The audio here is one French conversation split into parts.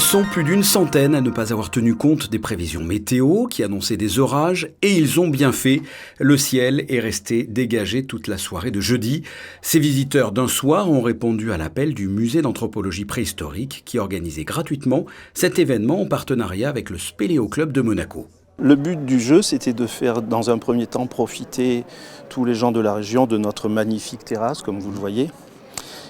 sont plus d'une centaine à ne pas avoir tenu compte des prévisions météo qui annonçaient des orages, et ils ont bien fait. Le ciel est resté dégagé toute la soirée de jeudi. Ces visiteurs d'un soir ont répondu à l'appel du musée d'anthropologie préhistorique qui organisait gratuitement cet événement en partenariat avec le Spéléo Club de Monaco. Le but du jeu, c'était de faire dans un premier temps profiter tous les gens de la région de notre magnifique terrasse, comme vous le voyez.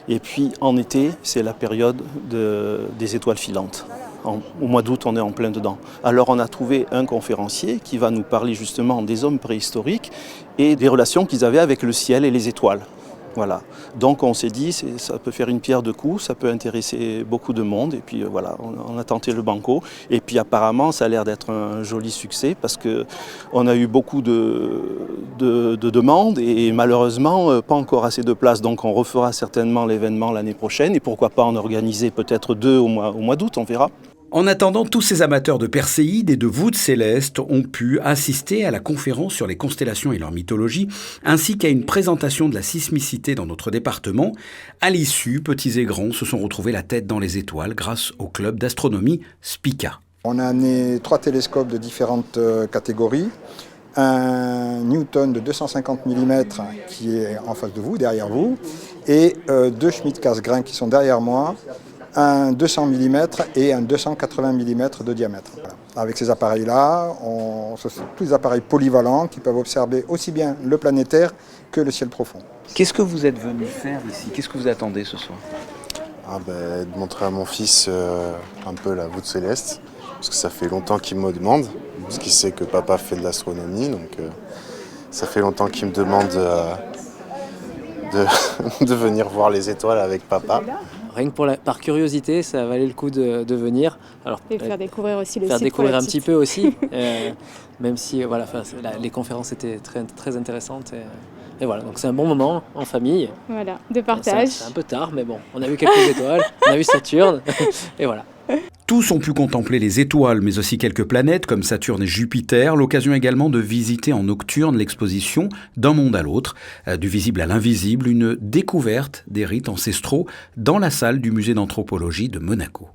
Et puis en été, c'est la période des étoiles filantes. Au mois d'août, on est en plein dedans. Alors on a trouvé un conférencier qui va nous parler justement des hommes préhistoriques et des relations qu'ils avaient avec le ciel et les étoiles. Voilà. Donc on s'est dit, ça peut faire une pierre deux coups, ça peut intéresser beaucoup de monde. Et puis voilà, on a tenté le banco. Et puis apparemment, ça a l'air d'être un joli succès parce qu'on a eu beaucoup de demandes et malheureusement pas encore assez de place. Donc on refera certainement l'événement l'année prochaine et pourquoi pas en organiser peut-être deux au mois d'août, on verra. En attendant, tous ces amateurs de Perséide et de voûtes célestes ont pu assister à la conférence sur les constellations et leur mythologie, ainsi qu'à une présentation de la sismicité dans notre département. À l'issue, petits et grands se sont retrouvés la tête dans les étoiles grâce au club d'astronomie Spica. On a amené 3 télescopes de différentes catégories. Un Newton de 250 mm qui est en face de vous, derrière vous, et 2 Schmidt-Cassegrain qui sont derrière moi, un 200 mm et un 280 mm de diamètre. Voilà. Avec ces appareils-là, ce sont tous des appareils polyvalents qui peuvent observer aussi bien le planétaire que le ciel profond. Qu'est-ce que vous êtes venu faire ici? Qu'est-ce que vous attendez ce soir? De montrer à mon fils un peu la voûte céleste, parce que ça fait longtemps qu'il me demande, parce qu'il sait que papa fait de l'astronomie, donc ça fait longtemps qu'il me demande de venir voir les étoiles avec papa. Rien que par curiosité, ça valait le coup de venir. Alors, et faire découvrir aussi le site. Faire découvrir un petit peu aussi, même si voilà, les conférences étaient très, très intéressantes. Et voilà, donc c'est un bon moment en famille. Voilà, de partage. C'est un peu tard, mais bon, on a vu quelques étoiles, on a vu Saturne, et voilà. Tous ont pu contempler les étoiles, mais aussi quelques planètes comme Saturne et Jupiter. L'occasion également de visiter en nocturne l'exposition D'un monde à l'autre, du visible à l'invisible, une découverte des rites ancestraux dans la salle du musée d'anthropologie de Monaco.